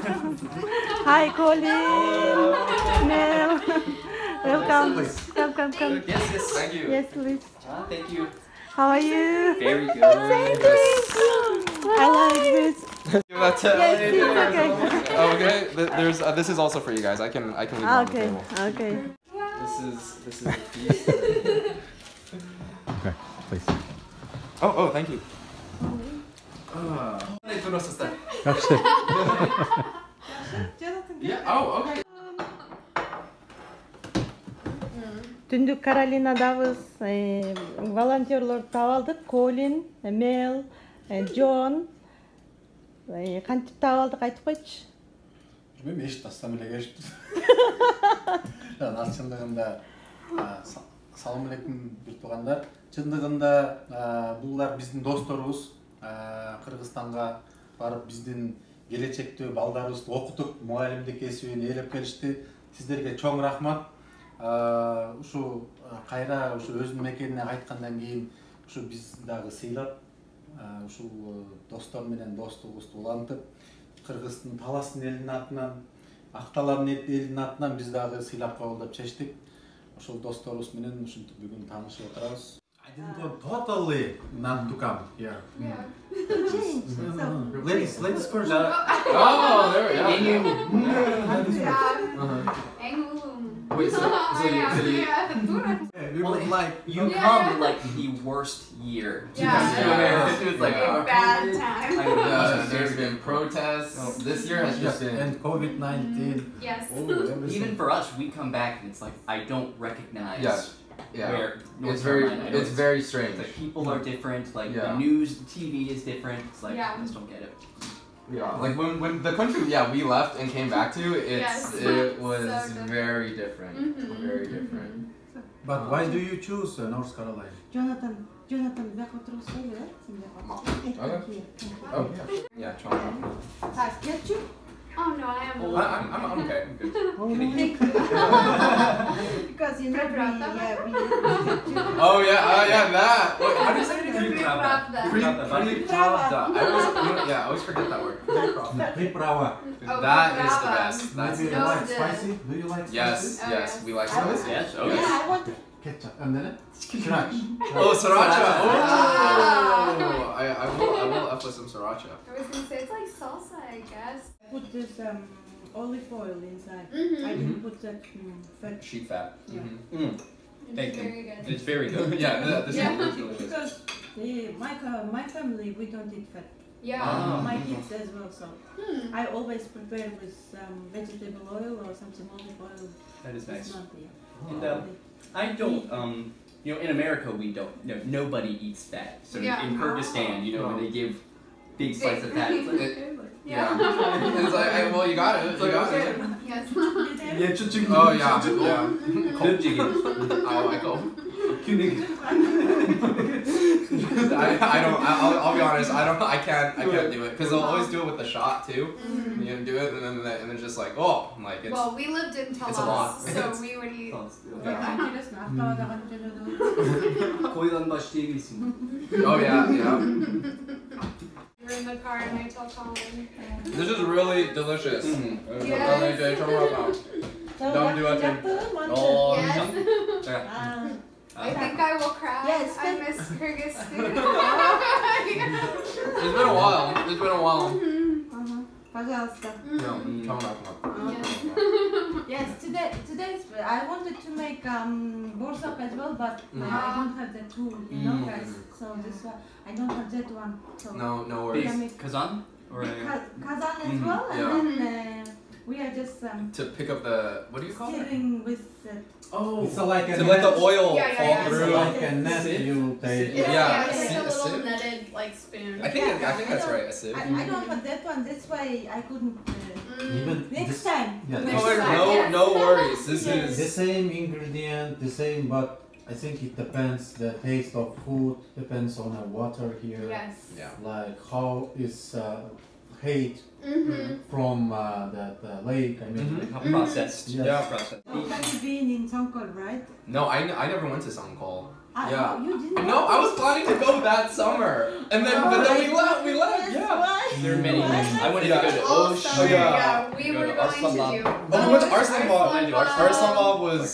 Hi, Colin. Mel. Welcome. Please. Come. Yes, yes, thank you. Yes, please. Thank you. How are you? Very good. I like this. Give that to Yes, it's okay. Okay. There's this is also for you guys. I can leave it on the Okay, table. okay. This is the piece. Okay, please. Oh, thank you. Kaçtı. Yeah. Oh, okay. Түндүк Каролинадабыз волонтерлорду таап алдык. Колин, Мел, Джон. Кантип таап алдык, айтып койчу. Мен эч тастам эле келишпиз. Чындыгында салам алейкум бир туугандар. Чындыгында булар биздин досторубуз. Кыргызстанга барып биздин келечектүү балдарыбызды окутуп, мугалимдик кесибин ээлеп келишти. Сиздерге чоң рахмат. Ушу кайра ушу өзүнүн мекенине кайткандан кийин ушу биз дагы сыйлап, ушул достор менен достугубузду улантып, Кыргыздын Таластын элинин атынан, Акталардын элинин атынан биз дагы сыйлап коелу деп чечтик. Ошол досторубуз менен ушинтип бүгүн таанышып отурабыз. I didn't want totally not to come here. Yeah. Ladies first. Oh, there we go. Wait, We would like You come like the worst year. Yeah. It was like bad time. there's been protests. This year has just been. and COVID-19. Yes. Even for us, we come back and it's like I don't recognize where North It's Carolina is. very strange. It's like people are different. Like Yeah. the news, TV is different. It's like Yeah. I just don't get it. Yeah, like when the country we left and came back to, Yes. it was So different. very different. Very different. But why do you choose North Carolina? Jonathan, бияк отуруп сөйлө, сен бияк. Oh yeah, China. Так, кетчуп. Oh no, I am. I'm okay. I'm good. Thank you. Because you know we Oh yeah, that. Wait, how do you say it again? Приправда. I always forget that word. Приправа. Oh, That is the приправа. best. That's Do you No, like the- spicy? Do you like yes, spicy? Oh, yes, yes. we like I was- spicy. Yes. Oh Yeah, yes. I want to. Ketchup. And then sriracha. Oh, sriracha. Ah. Oh, I will up with some sriracha. I was gonna say it's like salsa, I guess. Put this olive oil inside. Mhm. I didn't put that fat. Sheep fat. Yeah. Mhm. It's Thank you. very good. It's very good. Yeah, this Yeah. is really good. Because my family, we don't eat fat. Yeah. Ah. My kids as well, so Hmm. I always prepare with vegetable oil or something olive oil. That is It's nice. not, yeah. And I don't. In America we don't. Nobody eats fat. So Yeah. in Kyrgyzstan, when they give big slice of fat, it's like, Yeah. It's like, well, you got it. You got it. Yes. Oh yeah, yeah. I like them. I don't. I'll be honest. I can't do it because they'll always do it with the shot too. You can do it and then just like it's. Well, we lived in It's a lot. Talas, so we would eat. Yeah. Интересно, Актауада кантип жүрөдү? Koyulan başlayabilirsin. Oh yeah, yeah. We were in the car and I told Colin. This is really delicious. Yes. Don't do it. Oh, Yes. I think I will cry. Yes, I miss Kyrgyzstan. It's been a while. It's been a while. Пожалуйста. Yeah, come on. Yes, today's I wanted to make borsak as well, but I don't have the tool, guys. So this one I don't have that one. So No we worries. can make Kazan? Or kazan as well, Yeah. and then we are just To pick up the what do you call it? stirring with Oh, It's like a to let the net. oil Yeah, yeah, fall yeah. It's through. like a net Sieve? you take. It's, Yeah, it's like a a little sieve? netted like spoon. I think that's right. A sieve. I don't have that one. That's why I couldn't. Even Next this- time. Yeah, Next this- time. No worries. This Yes. the is. same ingredient, the same, but I think it depends. The taste of food depends on the water here. Yes. Yeah. Like how is hate Mm-hmm. from the lake. I mean, Processed. Yeah. Processed. Have you been in Songkol, right? No, I never went to Songkol. Yeah. You didn't. No, I was planning to go that summer, and then but then we left. We left. Yes, Yeah. why? There are many. Why? I wanted to go to All Osh. summer, yeah. yeah. We Go were to going Arslan to Bab. do. Oh, we went to Arslan Bab. Arslan Bab was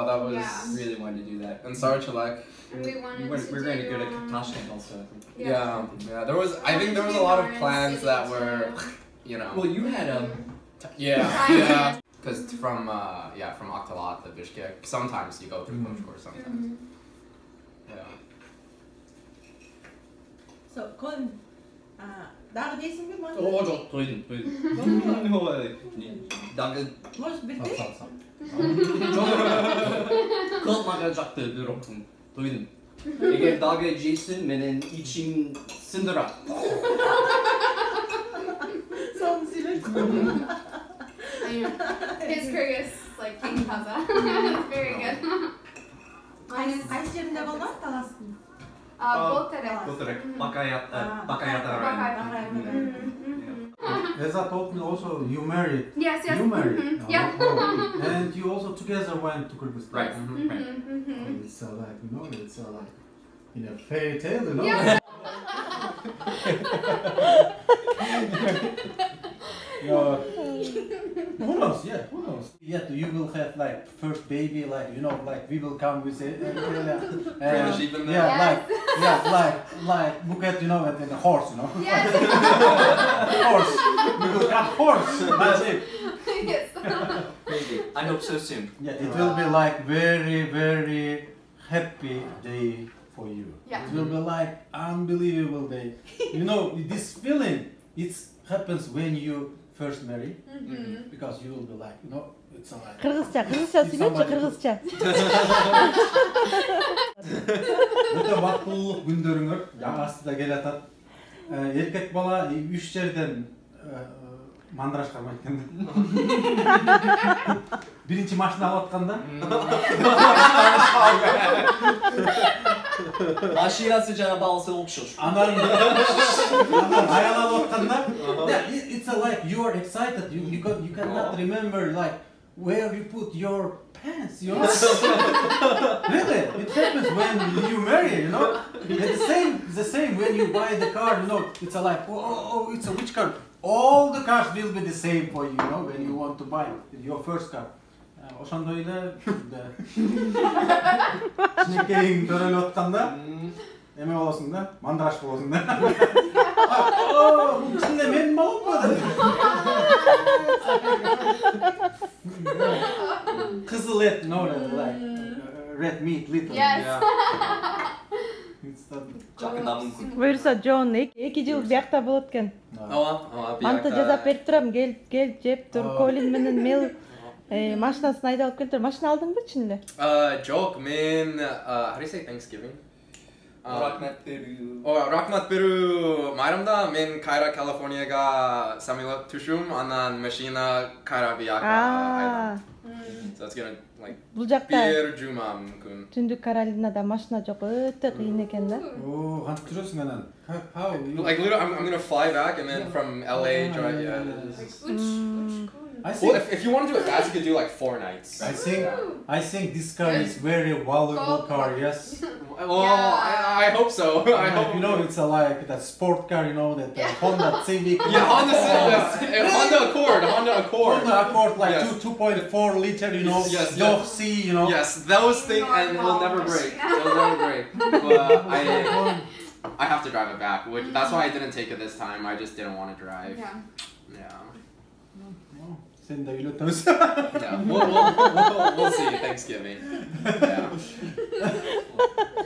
that was Yeah. Really wanted to do that. and Sarchalek. And we wanted We're to going to do, go to Tashkent also. I think. Yeah. There was. I think there was a lot of plans that were, you know. Well, you had Yeah. Because from Aktalat to Bishkek, sometimes you go through Koshkor, sometimes. Yeah. So, Colin, daha değilsin mi? Çok duydum. Dagı Может быть, ты? kılmagacaktı bir okun. Duydum. Eğer dalga geçsin benim içim sındıra. Son silent. I know. His Kyrgyz is like King Kaza. It's very good. Kaç yerinde var Talas'ın? Bolterek. Götürek. Bakayat. Bakayata. Eza told me also you married. Yes, yes. You married. Mhm. Yeah. And you also together went to Kyrgyzstan. Right. It's like it's like in a fairy tale, you know. Yeah. Who knows? Yeah, who knows? Yeah, you will have like first baby, like like we will come with it. Bring the sheep in there. Yeah, Yes. like look at and the horse, Yes. horse. We will have horse. That's it. Yes. Maybe. I hope so soon. Yeah, it will be like very, very happy day for you. Yeah. It will be like unbelievable day. This feeling, it happens when you first marry, because you will be like, it's like. Kırgızca söyleyin, Kırgızca. Өте бактылуулук күндөрүңөр жаңы астыда келатат. Эркек бала 3 жерден мандраж кармайт экен. Биринчи машина алып атканда Aşirası Cenab-ı Allah'a okşur. анан аял алып атканда, it's like you are excited. You cannot remember like where you put your pants, Really, it happens when you marry, It's the same when you buy the car, It's like, oh, it's a which car? All the cars will be the same for you, when you want to buy your first car. Ошондой эле кичинекейиң төрөлүп атканда эме болосуң да, мандраж болосуң да. Бул чынында менин баламбы деп. Кызыл эт, like red meat, little. Yes. Жақында мүмкін. Буюрса Джон 2 жыл биякта болот экен. Манты жазап берип турам, кел жеп тур. Колин менен Мел машинасын айдалып келиптир. Машина алдыңбы чын эле? Joke, man. How do you say Thanksgiving? Rahmet Peru. Rahmat Peru. Майрамда мен Кайра, Калифорнияга самолет түшүм, анан машина Кайра бияка. So it's gonna like Бул жакта бир жума мүмкүн. Түндүк Каролинада машина жок, өтө кыйын экен да. Кантип жүрөсүң анан? How? Like literally, I'm gonna fly back and then from LA drive. Yeah. I Well, think if you want to do it fast, you could do like 4 nights. I think this car is very valuable car. Yes. Well, I hope so. I hope It's like that sport car. That Honda Civic. Yeah, Honda Accord. Honda Accord. Honda Accord, like Yes. 2.4 liter. Yes, Dog C. Yes, those things, and it will never break. It will never break. But I have to drive it back. That's why I didn't take it this time. I just didn't want to drive. Yeah. Yeah. Sen de үйрөтөбүз. Yeah. We'll see. Thanksgiving. Yeah.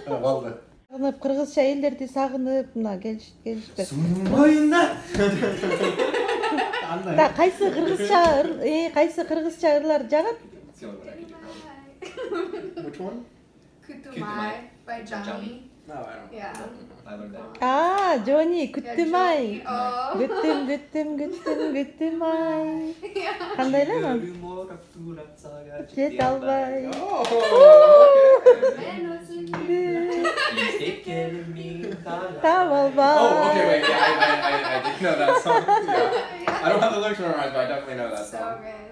Valdı. Сагынып кыргызча элдерди сагынып мына келишпе. Сумайна. Да кайсы кыргызча ырлар жагат? Which one? Kutumai by Johnny. No, I don't. Yeah. I learned that. Johnny, күттүмай. Oh. Күттүмай. Кандай эле анан? Жет албай. Oh, Табалбай. okay, wait. Yeah, I didn't know that song. Yeah. I don't have the lyrics memorized, but I definitely know that So song. good.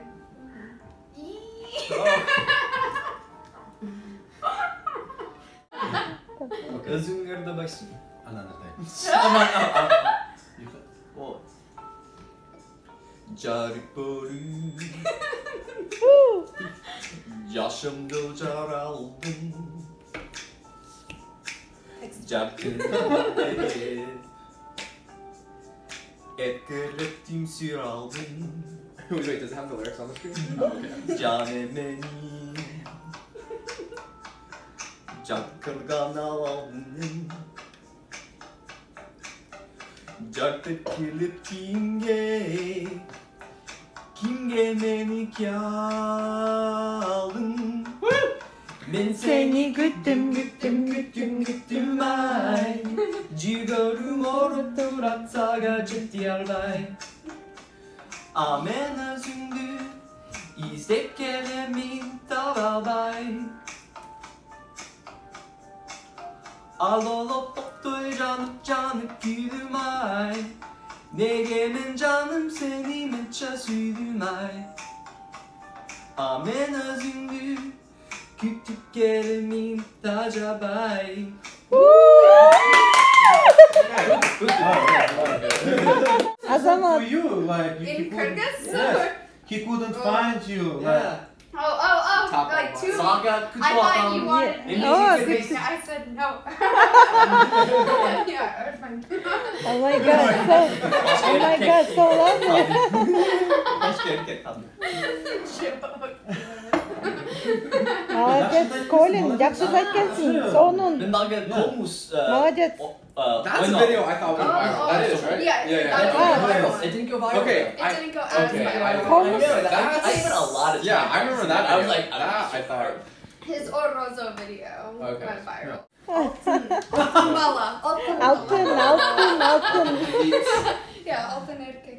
Özüngörde başım. Anladın. Aman O. Caripori. Yaşımda car aldım. Carkında etkilettim sür aldım. Wait, does it have the lyrics on the screen? Okay. Canemeni. Cakırgan aldım. Carkı kilip kimge meni kaldın. Ben seni güttüm ay. Cigarım orup atsaga ciddi albay. Amen özündü, izlep gelemin tavabay. Al olup doktor canıp gülüm ay. Ne gelin canım seni meçe süydüm ay. Amen özündü, kütüp gelemin tacabay. For you, like In Kyrgyz? Yes. He couldn't find you. Yeah. Oh, like two. Saga I thought you wanted Yeah. me Oh, to good. sing. I said no. Yeah, it's fine. Oh my god, so lovely. Başka erkek kaldı. Молодец, Колин, жақсы айтқансың. Соның. Ben dalga Tomus. Молодец. That's the video I thought went viral. That is, right? Yeah, yeah. that It didn't go viral. Okay, It didn't go as okay, viral. Tomus. I spent a lot of time. Yeah, I remember that. I was video. like, that I thought. His Orozo video Okay. went viral. Altın. Altın. Yeah, altın erkek.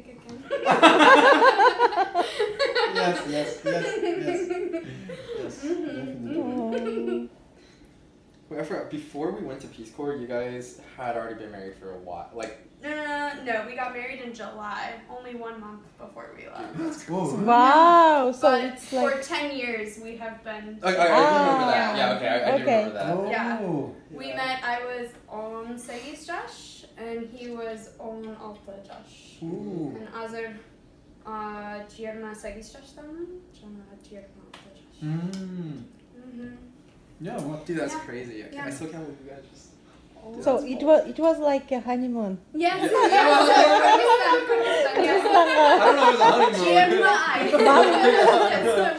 Yes. Definitely. Wait, I forgot. Before we went to Peace Corps, you guys had already been married for a while. Like, No, we got married in July, only 1 month before we left. Oh, Wow, so But it's for like 10 years we have been. I do remember that. Ah. Yeah, okay, I do Okay. remember that. Oh. Yeah. We met, I was on Segis Josh, and he was on Alta Josh. Ooh. And Azar Gierna Segis Josh tamam. Sonra Gierna Alta Josh. Mm. Yeah, what? Dude, that's Yeah. crazy. Yeah. I still can't believe you guys just. so it was like a honeymoon. Yes, Yeah. Kyrgyzstan, yes. I don't know if it was a honeymoon. Gierna Ay. Yes,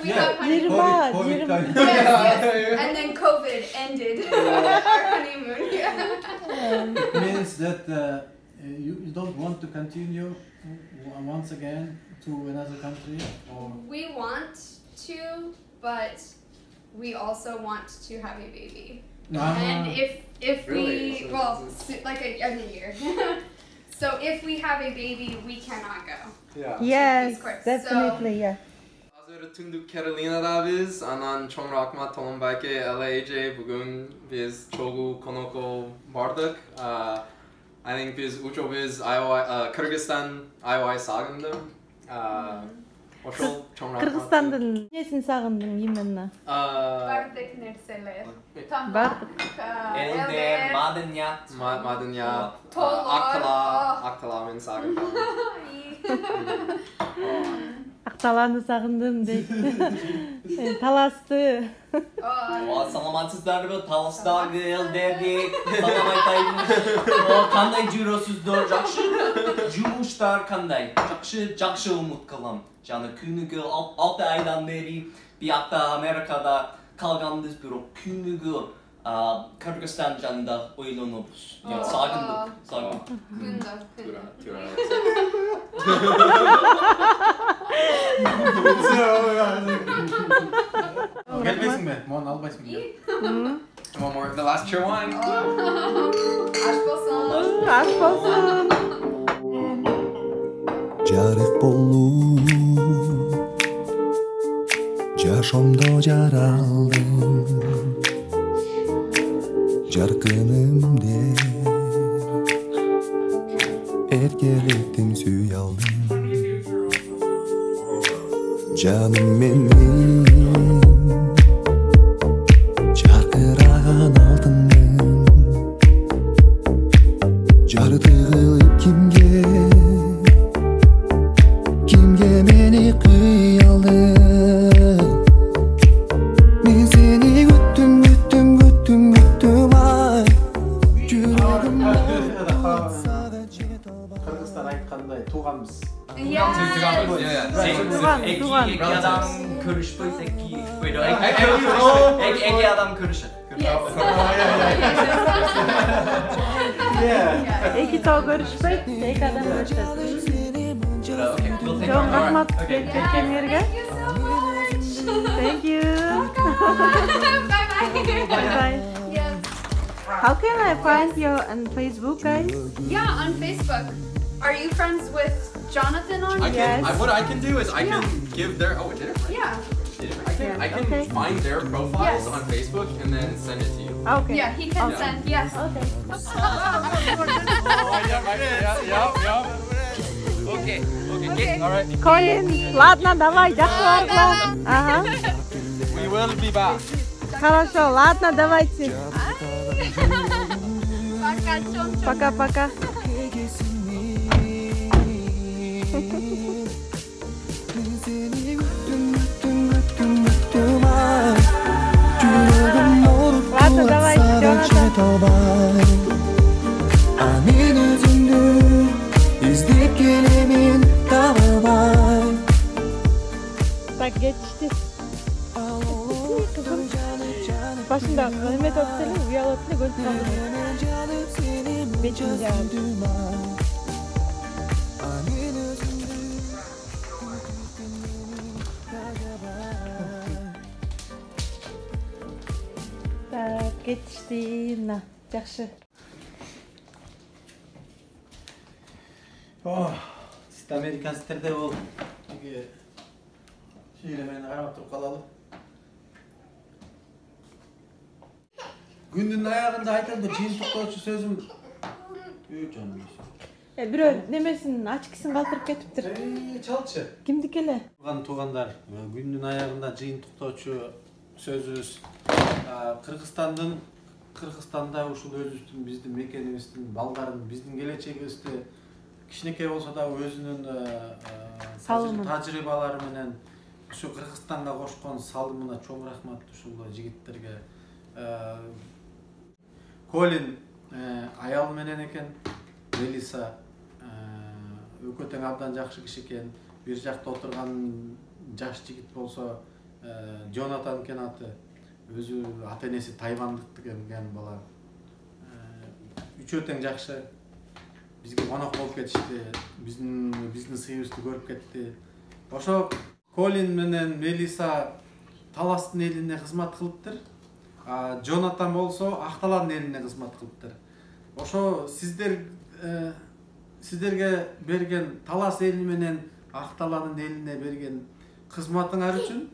we have honeymoon. COVID time. Yes. And then COVID ended our honeymoon. Yeah. Means that you don't want to continue once again to another country, or We want to, but we also want to have a baby. And if Really? we So like a year. So if we have a baby, we cannot go. Yeah. Yes, Of course. definitely, yeah. Hazır tümdük Carolina'da biz anan çok rahmat Tolunbayke LAJ bugün biz çoğu konuk vardık. I think biz uço biz Kırgızistan IOI sağındım. Oşol çok rahmat. Kırgızстан'ın nesini sağındın именно? Bardak nerseler. Bardak. Elde, madeniyat. Madeniyat, Tollar. Aktalamın sağındım. Ақталаны сағындым дейді. Таласты. Саламатсыздар bu Talasdagi eldegi salamaytaymış. Kanday jurosuzdur жақсы жұмыштар кандай. Жақсы umut kılam. Жаны күнігі 6 aydan beri bir hafta Amerika'da kalgandız bir o күнігі Kırgızistan жанында ойланобыз. Yani sağındık. Günde. gelmesin mi? Mon albaysın mı? One more, the last cheer one. Aşk olsun. Aşk olsun. Жарық болып жашамда жаралдым жарқынымде еркелеттің сүй алдым Canım benim Çarkıran altınım Jarı tığılıp Kimge meni kıyaldı Men seni güttüm ay Kırgızstan aytkanday tuğanбыз. Yeah. Eki adam körüşpöy eki böyle eki adam körüşü. Эки тоо көрүшпөйт, эки адам көрүшөт. Okay, we'll take Чоң it. рахмат Okay. кеткендерге. Thank you. Bye-bye. Bye bye. Yes. How can I find you on Facebook, guys? Yeah, on Facebook. Are you friends with Jonathan on? Yes. What I can do is I can give their. Oh, it did it. Yeah. I can Okay. find their profiles Yes. on Facebook and then send it to you. Okay. Yeah, he can Yeah. send. Yes. Okay. Okay. Okay. All right. Colin, ладно, давай, жакшы баргыла. Ага. We will be back. Хорошо, ладно, давайте. Пока, Чон. Пока-пока. Ладно, давай, Jonathan. Amin özündü izleyip gelemin tavabay Так, geçti. Kızım. Başında Mehmet Öpsel'in uyalatını görüp kaldım. Beşinci ay. Так, geçti. На, жақсы. Siz Amerikan siterde ol. Şöyle beni karab turup kalalı. Gündün ayağında aytanda жыйын токтоочу сөзүм. Canım. Бирөө немесин ачкысын калтырып кетиптир. Çalчы. Кимдики эле? Туғандар, күндүн аягында жыйын токтоочу сөзүбүз Кыргызстанда ушул өзүбүздүн биздин мекенибиздин балдарын биздин келечегибизди кичинекей болсо да өзүнүн Салымын. тажрыйбалары менен ушу Кыргызстанга кошкон салымына чоң рахмат ушул жигиттерге. Колин аял менен экен, Мелиса өкө тең абдан жакшы киши экен. Бир жакта отурган жаш жигит болсо Jonathan экен аты. Өзү ата-энеси тайвандык деген бала. Үчөө тең жакшы. Бизге конок болуп кетишти. Биздин сыйыбызды көрүп кетти. Ошо Колин менен Мелиса Таластын элине кызмат кылыптыр. Jonathan болсо Акталандын элине кызмат кылыптыр. Ошо сиздерге берген Талас эли менен Акталандын элине берген кызматыңар үчүн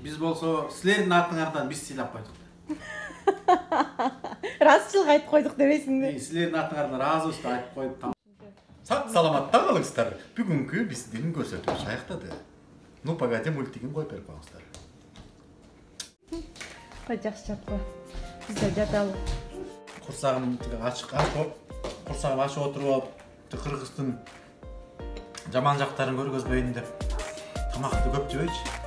биз болсо силердин атыңардан биз сыйлап койдук. Ыраазычылык айтып койдук дебейсиңби? Силердин атыңардан ыраазыбыз деп айтып коюп. Сак саламатта калыңыздар. Бүгүнкү биздин көрсөтүүбүз аяктады. Ну погоди мультигин коюп берип коюңуздар. Жакшы жаткыла. Биз да жаталы. Курсагым ачып отуруп, Кыргыздын жаман жактарын көргөзбөйүн деп тамакты көп жебейчи.